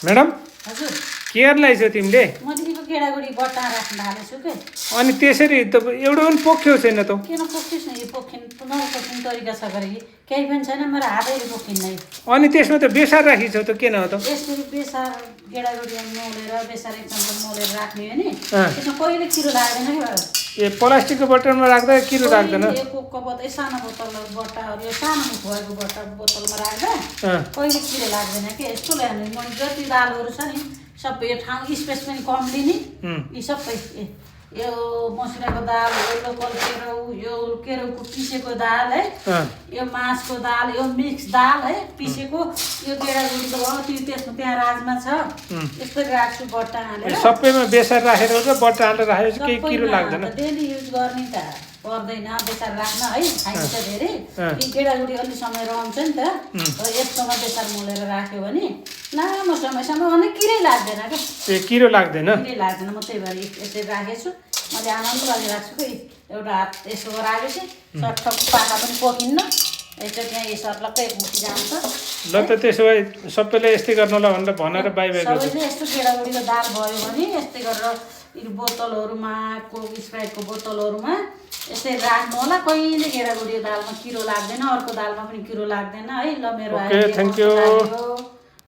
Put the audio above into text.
madam हजुर केयरलाई चाहिँ तिमीले मदेखिको गेडागुडी बट्टा राख्न थालेछु के अनि त्यसरी त एउटा पनि पोख्यो छैन त किन पोख्छस् न यो पोखिन नपोख्ने तरिका छ गरे केही पनि छैन मेरो हातैले पोखिन्न अनि त्यसमा त बेसार राखिछौ त किन हो त यसरी बेसार गेडागुडी मोलेर बेसार एक चम्चा मोलेर राख्ने हो नि त्यसमा कहिले किरो लाग्दैन कि ए प्लास्टिकको बोतलमा राख्दा किरो राख्दैन यो कोकको बोतल सानो बोतल बट्टाहरू यो सानो मुख भएको बोतलमा राख्दा कहिले किरो लाग्दैन कि यस्तो ल्याउने मैले जति दालहरू छ नि सबै यो ठाउँ स्पेस पनि कम लिने यी सबै यो मसुराको दाल हो लोकल केराउ यो केराउको पिसेको दाल है यो मासको दाल यो मिक्स दाल है पिसेको यो गेडागुडीको भयो त्यो त्यसमा त्यहाँ राजमा छ यस्तै राख्छु बट्टा हालेर सबैमा बेसार राखेर र बट्टा हालेर राखेपछि केही किरो लाग्दैन डेली युज गर्ने त पर्दैन बेसार राख्न है खाइन्छ धेरै गेडागुडी अलि समय रहन्छ नि त यस्तोमा बेसार मोलेर राख्यो भने लामो समयसम्म अनेक किरै लाग्दैन क्या ए किरो लाग्दैन किरै लाग्दैन म त्यही भएर यसरी राखेको छु मैले आनन्द गरेर राख्छु कि एउटा हात यसो राखेपछि सट्टक पाका पनि पोखिन्न यसो त्यहाँ यो सर्लक्कै मुखी जान्छ ल त त्यसो भए सबैले यस्तै गर्नुला भनेर भनेर बाई बाई सबैले यस्तो गेडागुडीको दाल भयो भने यस्तै गरेर यो बोतलहरूमा कोक स्प्राइटको बोतलहरूमा यसरी राख्नु होला कहिले गेडागुडीको दालमा किरो लाग्दैन अर्को दालमा पनि किरो लाग्दैन है ल मेरो थ्याङ्क यू